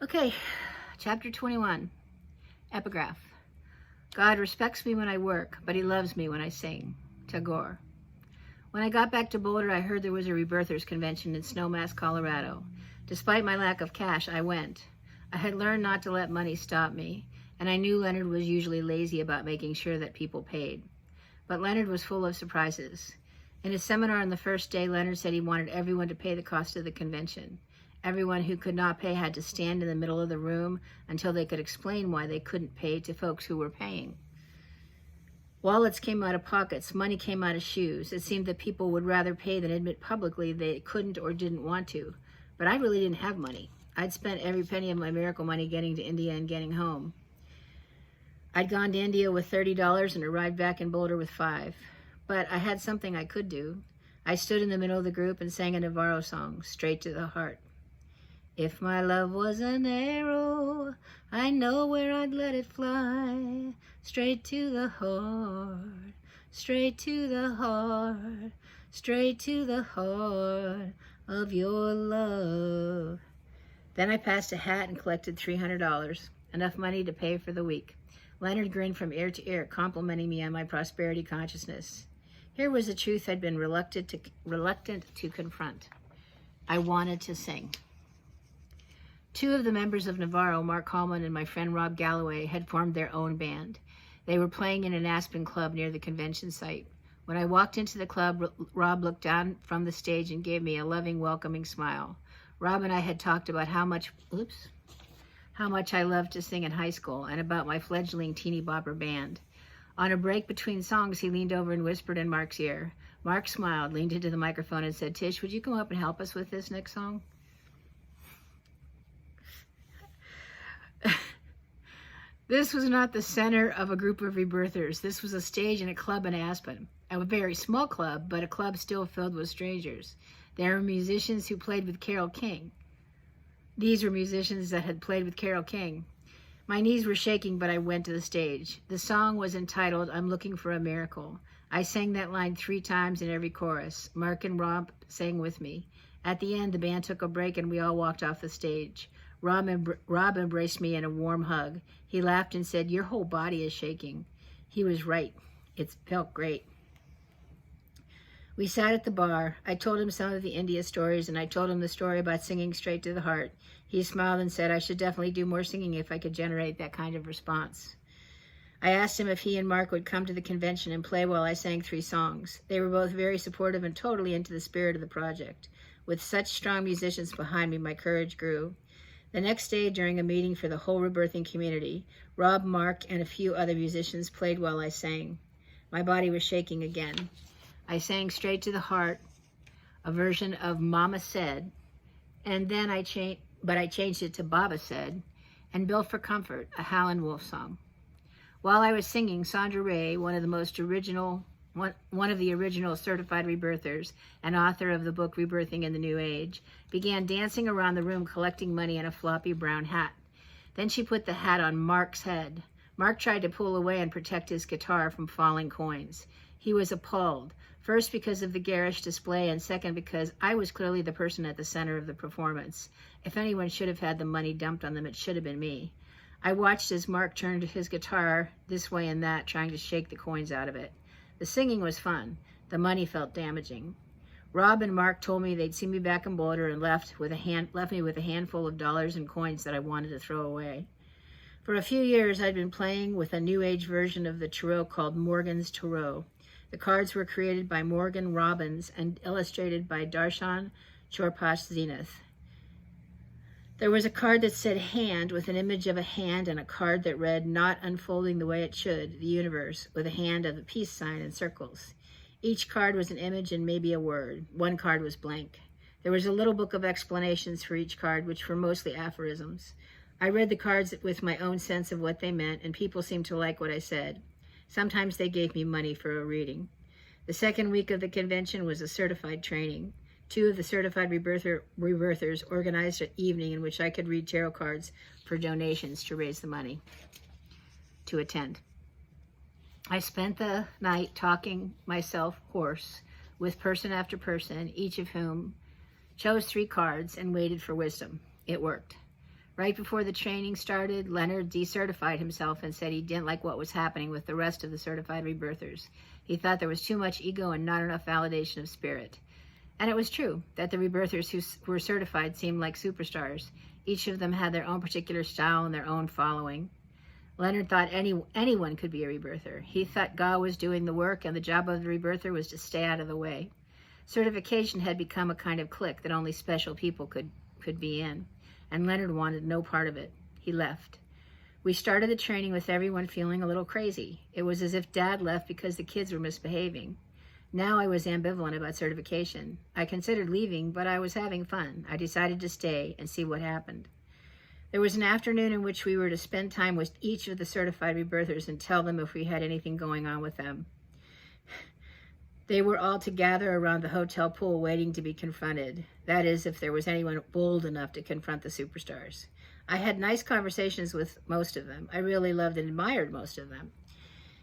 Okay, chapter 21, epigraph. God respects me when I work, but he loves me when I sing. Tagore. When I got back to Boulder, I heard there was a rebirthers convention in Snowmass, Colorado. Despite my lack of cash, I went. I had learned not to let money stop me, and I knew Leonard was usually lazy about making sure that people paid. But Leonard was full of surprises. In his seminar on the first day, Leonard said he wanted everyone to pay the cost of the convention. Everyone who could not pay had to stand in the middle of the room until they could explain why they couldn't pay to folks who were paying. Wallets came out of pockets, money came out of shoes. It seemed that people would rather pay than admit publicly they couldn't or didn't want to. But I really didn't have money. I'd spent every penny of my miracle money getting to India and getting home. I'd gone to India with $30 and arrived back in Boulder with $5. But I had something I could do. I stood in the middle of the group and sang a Navarro song, Straight to the Heart. If my love was an arrow, I know where I'd let it fly. Straight to the heart, straight to the heart, straight to the heart of your love. Then I passed a hat and collected $300, enough money to pay for the week. Leonard grinned from ear to ear, complimenting me on my prosperity consciousness. Here was the truth I'd been reluctant to confront. I wanted to sing. Two of the members of Navarro, Mark Hallman and my friend Rob Galloway, had formed their own band. They were playing in an Aspen club near the convention site. When I walked into the club, Rob looked down from the stage and gave me a loving, welcoming smile. Rob and I had talked about how much I loved to sing in high school and about my fledgling teeny bopper band. On a break between songs, he leaned over and whispered in Mark's ear. Mark smiled, leaned into the microphone and said, "Tish, would you come up and help us with this next song?" This was not the center of a group of rebirthers. This was a stage in a club in Aspen. A very small club, but a club still filled with strangers. There were musicians who played with Carole King. These were musicians that had played with Carole King. My knees were shaking, but I went to the stage. The song was entitled, "I'm Looking for a Miracle." I sang that line 3 times in every chorus. Mark and Rob sang with me. At the end, the band took a break and we all walked off the stage. Rob embraced me in a warm hug. He laughed and said, "Your whole body is shaking." He was right. It felt great. We sat at the bar. I told him some of the India stories, and I told him the story about singing straight to the heart. He smiled and said I should definitely do more singing if I could generate that kind of response. I asked him if he and Mark would come to the convention and play while I sang 3 songs. They were both very supportive and totally into the spirit of the project. With such strong musicians behind me, my courage grew. The next day, during a meeting for the whole rebirthing community, Rob, Mark, and a few other musicians played while I sang. My body was shaking again. I sang Straight to the Heart, a version of Mama Said, and then I changed it to Baba Said, and Built for Comfort, a Howlin' Wolf song. While I was singing, Sandra Ray, one of the original certified rebirthers and author of the book Rebirthing in the New Age, began dancing around the room collecting money in a floppy brown hat. Then she put the hat on Mark's head. Mark tried to pull away and protect his guitar from falling coins. He was appalled, first because of the garish display and second because I was clearly the person at the center of the performance. If anyone should have had the money dumped on them, it should have been me. I watched as Mark turned his guitar this way and that, trying to shake the coins out of it. The singing was fun. The money felt damaging. Rob and Mark told me they'd see me back in Boulder and left me with a handful of dollars and coins that I wanted to throw away. For a few years, I'd been playing with a New Age version of the tarot called Morgan's Tarot. The cards were created by Morgan Robbins and illustrated by Darshan Chorpash Zenith. There was a card that said hand with an image of a hand and a card that read not unfolding the way it should, the universe, with a hand of a peace sign and circles. Each card was an image and maybe a word. One card was blank. There was a little book of explanations for each card, which were mostly aphorisms. I read the cards with my own sense of what they meant, and people seemed to like what I said. Sometimes they gave me money for a reading. The second week of the convention was a certified training. 2 of the certified rebirthers organized an evening in which I could read tarot cards for donations to raise the money to attend. I spent the night talking myself hoarse with person after person, each of whom chose 3 cards and waited for wisdom. It worked. Right before the training started, Leonard decertified himself and said he didn't like what was happening with the rest of the certified rebirthers. He thought there was too much ego and not enough validation of spirit. And it was true that the rebirthers who were certified seemed like superstars. Each of them had their own particular style and their own following. Leonard thought anyone could be a rebirther. He thought God was doing the work and the job of the rebirther was to stay out of the way. Certification had become a kind of clique that only special people could be in, and Leonard wanted no part of it. He left. We started the training with everyone feeling a little crazy. It was as if Dad left because the kids were misbehaving. Now I was ambivalent about certification. I considered leaving, but I was having fun. I decided to stay and see what happened. There was an afternoon in which we were to spend time with each of the certified rebirthers and tell them if we had anything going on with them. They were all to gather around the hotel pool waiting to be confronted. That is, if there was anyone bold enough to confront the superstars. I had nice conversations with most of them. I really loved and admired most of them.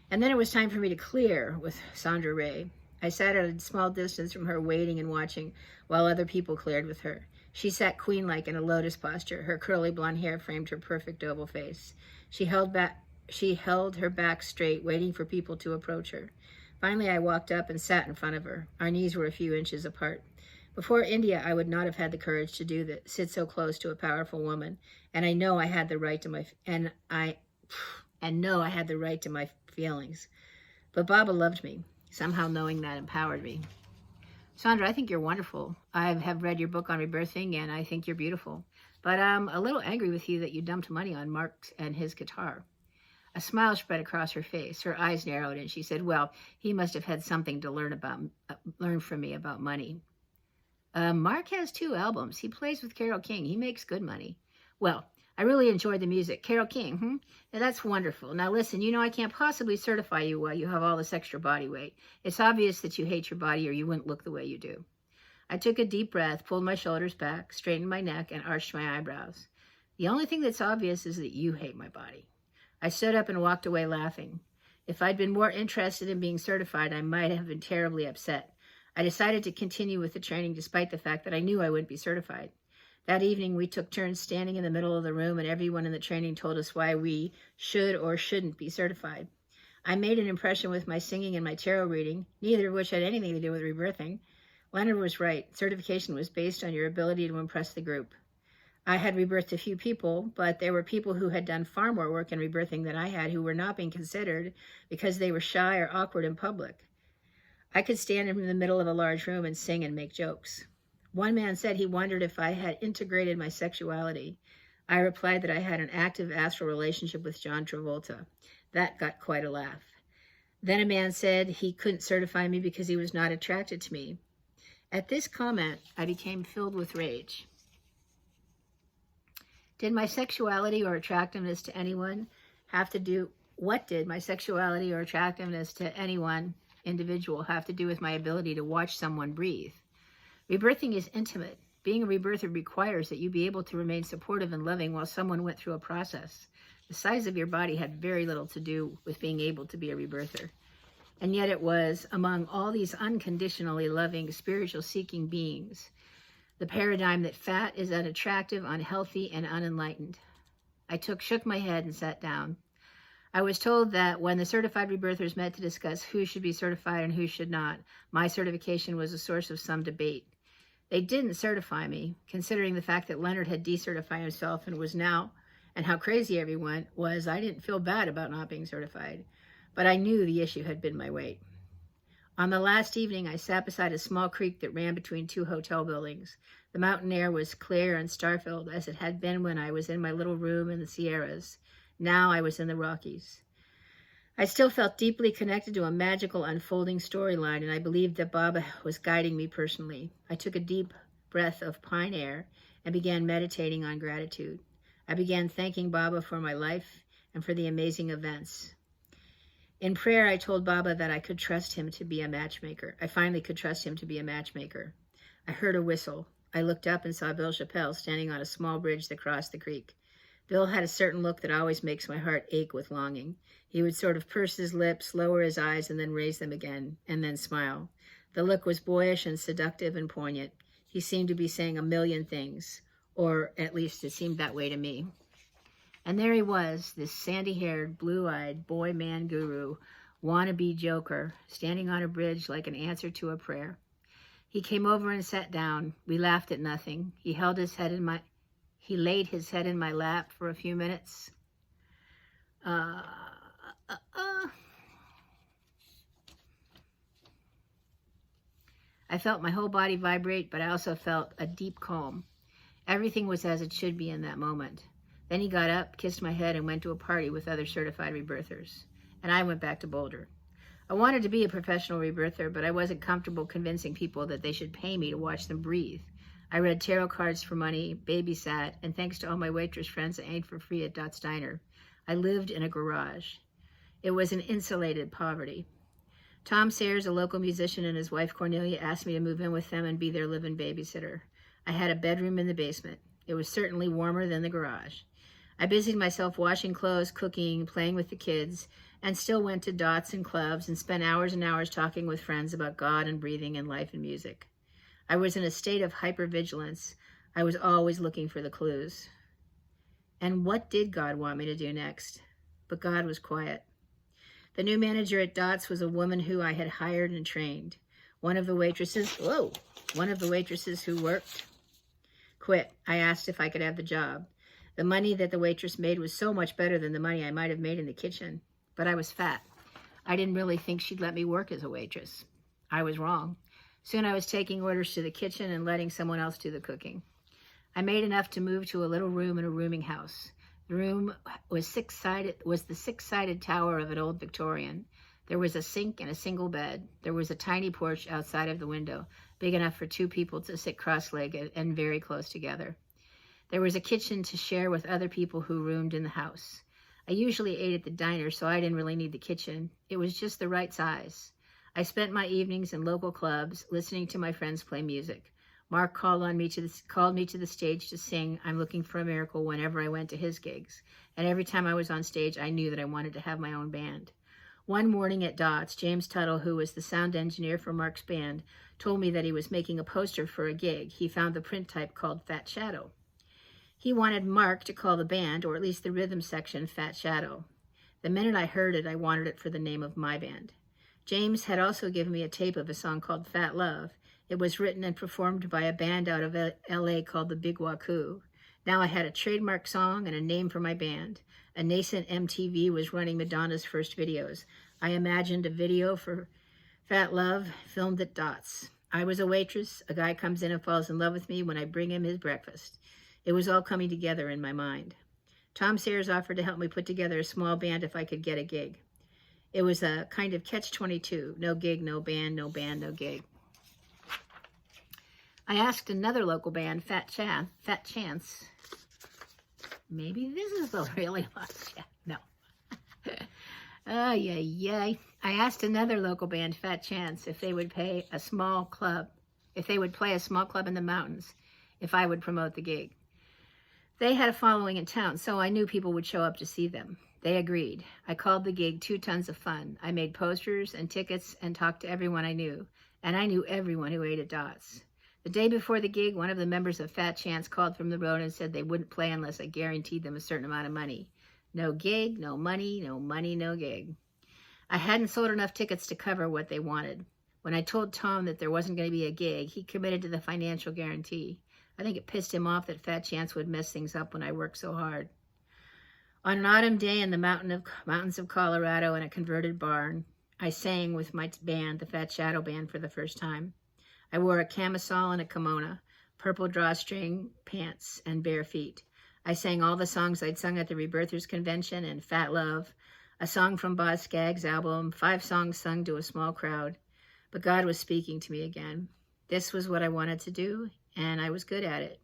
And then it was time for me to clear with Sandra Ray. I sat at a small distance from her, waiting and watching while other people cleared with her. She sat queen-like in a lotus posture. Her curly blonde hair framed her perfect oval face. She held her back straight, waiting for people to approach her. Finally, I walked up and sat in front of her. Our knees were a few inches apart. Before India, I would not have had the courage to do that, sit so close to a powerful woman, and I know I had the right to my feelings. But Baba loved me. Somehow knowing that empowered me. Sandra, I think you're wonderful. I have read your book on rebirthing, and I think you're beautiful. But I'm a little angry with you that you dumped money on Mark and his guitar. A smile spread across her face. Her eyes narrowed, and she said, well, he must have had something to learn from me about money. Mark has 2 albums. He plays with Carole King. He makes good money. Well, I really enjoyed the music. Carole King, Now, that's wonderful. Now listen, you know I can't possibly certify you while you have all this extra body weight. It's obvious that you hate your body or you wouldn't look the way you do. I took a deep breath, pulled my shoulders back, straightened my neck, and arched my eyebrows. The only thing that's obvious is that you hate my body. I stood up and walked away laughing. If I'd been more interested in being certified, I might have been terribly upset. I decided to continue with the training despite the fact that I knew I wouldn't be certified. That evening, we took turns standing in the middle of the room, and everyone in the training told us why we should or shouldn't be certified. I made an impression with my singing and my tarot reading, neither of which had anything to do with rebirthing. Leonard was right. Certification was based on your ability to impress the group. I had rebirthed a few people, but there were people who had done far more work in rebirthing than I had who were not being considered because they were shy or awkward in public. I could stand in the middle of a large room and sing and make jokes. One man said he wondered if I had integrated my sexuality. I replied that I had an active astral relationship with John Travolta. That got quite a laugh. Then a man said he couldn't certify me because he was not attracted to me. At this comment, I became filled with rage. Did my sexuality or attractiveness to anyone what did my sexuality or attractiveness to anyone individual have to do with my ability to watch someone breathe? Rebirthing is intimate. Being a rebirther requires that you be able to remain supportive and loving while someone went through a process. The size of your body had very little to do with being able to be a rebirther. And yet it was, among all these unconditionally loving, spiritual-seeking beings, the paradigm that fat is unattractive, unhealthy, and unenlightened. I shook my head and sat down. I was told that when the certified rebirthers met to discuss who should be certified and who should not, my certification was a source of some debate. They didn't certify me, considering the fact that Leonard had decertified himself and how crazy everyone was. I didn't feel bad about not being certified, but I knew the issue had been my weight. On the last evening, I sat beside a small creek that ran between 2 hotel buildings. The mountain air was clear and star-filled as it had been when I was in my little room in the Sierras. Now I was in the Rockies. I still felt deeply connected to a magical unfolding storyline, and I believed that Baba was guiding me personally. I took a deep breath of pine air and began meditating on gratitude. I began thanking Baba for my life and for the amazing events. In prayer, I told Baba that I could trust him to be a matchmaker. I finally could trust him to be a matchmaker. I heard a whistle. I looked up and saw Bill Chappelle standing on a small bridge that crossed the creek. Bill had a certain look that always makes my heart ache with longing. He would sort of purse his lips, lower his eyes, and then raise them again, and then smile. The look was boyish and seductive and poignant. He seemed to be saying a million things. or at least it seemed that way to me. And there he was, this sandy-haired, blue-eyed boy-man guru, wannabe joker, standing on a bridge like an answer to a prayer. He came over and sat down. We laughed at nothing. He laid his head in my lap for a few minutes. I felt my whole body vibrate, but I also felt a deep calm. Everything was as it should be in that moment. Then he got up, kissed my head, and went to a party with other certified rebirthers. And I went back to Boulder. I wanted to be a professional rebirther, but I wasn't comfortable convincing people that they should pay me to watch them breathe. I read tarot cards for money, babysat, and thanks to all my waitress friends, I ate for free at Dot's Diner. I lived in a garage. It was an insulated poverty. Tom Sayers, a local musician, and his wife Cornelia asked me to move in with them and be their live-in babysitter. I had a bedroom in the basement. It was certainly warmer than the garage. I busied myself washing clothes, cooking, playing with the kids, and still went to Dots and clubs and spent hours and hours talking with friends about God and breathing and life and music. I was in a state of hypervigilance. I was always looking for the clues. And what did God want me to do next? But God was quiet. The new manager at Dots was a woman who I had hired and trained. One of the waitresses who worked quit. I asked if I could have the job. The money that the waitress made was so much better than the money I might have made in the kitchen. But I was fat. I didn't really think she'd let me work as a waitress. I was wrong. Soon I was taking orders to the kitchen and letting someone else do the cooking. I made enough to move to a little room in a rooming house. The room was the six-sided tower of an old Victorian. There was a sink and a single bed. There was a tiny porch outside of the window, big enough for two people to sit cross-legged and very close together. There was a kitchen to share with other people who roomed in the house. I usually ate at the diner, so I didn't really need the kitchen. It was just the right size. I spent my evenings in local clubs, listening to my friends play music. Mark called me to the stage to sing I'm Looking for a Miracle whenever I went to his gigs. And every time I was on stage, I knew that I wanted to have my own band. One morning at Dots, James Tuttle, who was the sound engineer for Mark's band, told me that he was making a poster for a gig. He found the print type called Fat Shadow. He wanted Mark to call the band, or at least the rhythm section, Fat Shadow. The minute I heard it, I wanted it for the name of my band. James had also given me a tape of a song called Fat Love. It was written and performed by a band out of L.A. called the Big Waku. Now I had a trademark song and a name for my band. A nascent MTV was running Madonna's first videos. I imagined a video for Fat Love filmed at Dots. I was a waitress. A guy comes in and falls in love with me when I bring him his breakfast. It was all coming together in my mind. Tom Sayers offered to help me put together a small band if I could get a gig. It was a kind of catch-22. No gig, no band, no band, no gig. I asked another local band, Fat Chance. Maybe this is the really last chance. No. I asked another local band, Fat Chance, if they would play a small club in the mountains, if I would promote the gig. They had a following in town, so I knew people would show up to see them. They agreed. I called the gig 2 Tons of Fun. I made posters and tickets and talked to everyone I knew, and I knew everyone who ate at Dots. The day before the gig, one of the members of Fat Chance called from the road and said they wouldn't play unless I guaranteed them a certain amount of money. No gig, no money, no money, no gig. I hadn't sold enough tickets to cover what they wanted. When I told Tom that there wasn't going to be a gig, he committed to the financial guarantee. I think it pissed him off that Fat Chance would mess things up when I worked so hard. On an autumn day in the mountains of Colorado in a converted barn, I sang with my band, the Fat Shadow Band, for the first time. I wore a camisole and a kimono, purple drawstring pants, and bare feet. I sang all the songs I'd sung at the Rebirthers Convention and Fat Love, a song from Boz Scaggs' album, 5 songs sung to a small crowd. But God was speaking to me again. This was what I wanted to do, and I was good at it.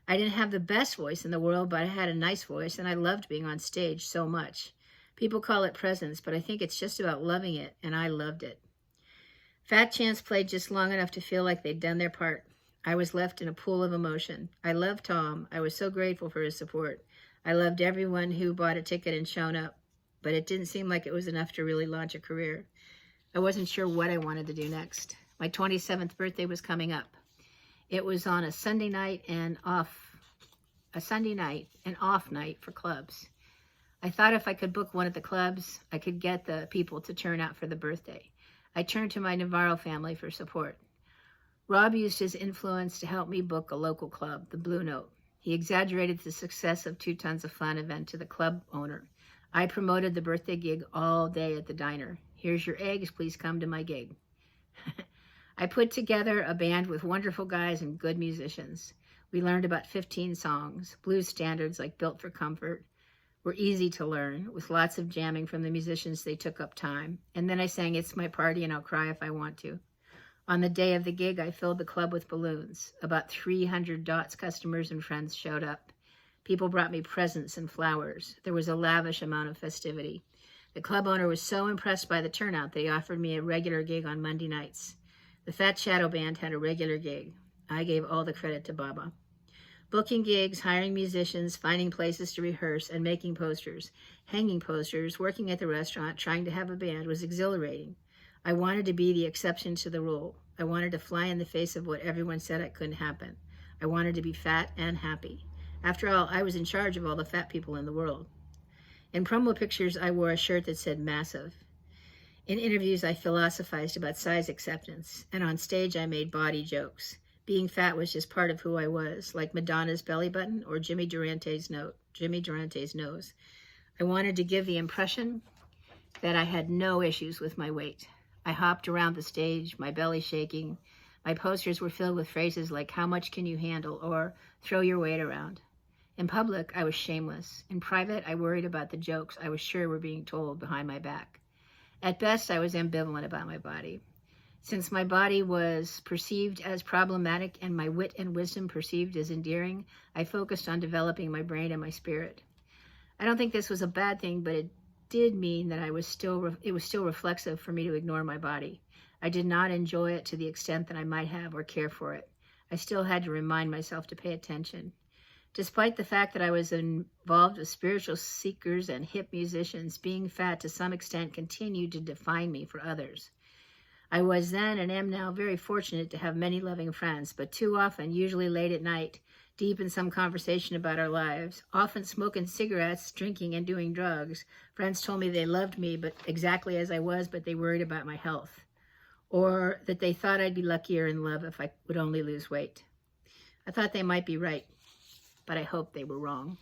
I didn't have the best voice in the world, but I had a nice voice, and I loved being on stage so much. People call it presence, but I think it's just about loving it, and I loved it. Fat Chance played just long enough to feel like they'd done their part. I was left in a pool of emotion. I loved Tom. I was so grateful for his support. I loved everyone who bought a ticket and shown up, but it didn't seem like it was enough to really launch a career. I wasn't sure what I wanted to do next. My 27th birthday was coming up. It was on a Sunday night and off a Sunday night, an off night for clubs. I thought if I could book one at the clubs, I could get the people to turn out for the birthday. I turned to my Navarro family for support. Rob used his influence to help me book a local club, the Blue Note. He exaggerated the success of 2 Tons of Fun event to the club owner. I promoted the birthday gig all day at the diner. Here's your eggs, please come to my gig. I put together a band with wonderful guys and good musicians. We learned about 15 songs. Blues standards like Built for Comfort were easy to learn, with lots of jamming from the musicians. They took up time. And then I sang It's My Party and I'll Cry If I Want to. On the day of the gig, I filled the club with balloons. About 300 Dots customers and friends showed up. People brought me presents and flowers. There was a lavish amount of festivity. The club owner was so impressed by the turnout that he offered me a regular gig on Monday nights. The Fat Shadow Band had a regular gig. I gave all the credit to Baba. Booking gigs, hiring musicians, finding places to rehearse, and making posters, hanging posters, working at the restaurant, trying to have a band was exhilarating. I wanted to be the exception to the rule. I wanted to fly in the face of what everyone said it couldn't happen. I wanted to be fat and happy. After all, I was in charge of all the fat people in the world. In promo pictures, I wore a shirt that said massive. In interviews, I philosophized about size acceptance, and on stage, I made body jokes. Being fat was just part of who I was, like Madonna's belly button or Jimmy Durante's nose. I wanted to give the impression that I had no issues with my weight. I hopped around the stage, my belly shaking. My posters were filled with phrases like, how much can you handle, or throw your weight around. In public, I was shameless. In private, I worried about the jokes I was sure were being told behind my back. At best, I was ambivalent about my body. Since my body was perceived as problematic and my wit and wisdom perceived as endearing, I focused on developing my brain and my spirit. I don't think this was a bad thing, but it did mean that it was still reflexive for me to ignore my body. I did not enjoy it to the extent that I might have or care for it. I still had to remind myself to pay attention. Despite the fact that I was involved with spiritual seekers and hip musicians, being fat to some extent continued to define me for others. I was then and am now very fortunate to have many loving friends, but too often, usually late at night, deep in some conversation about our lives, often smoking cigarettes, drinking, and doing drugs, friends told me they loved me but exactly as I was, but they worried about my health, or that they thought I'd be luckier in love if I would only lose weight. I thought they might be right, but I hope they were wrong.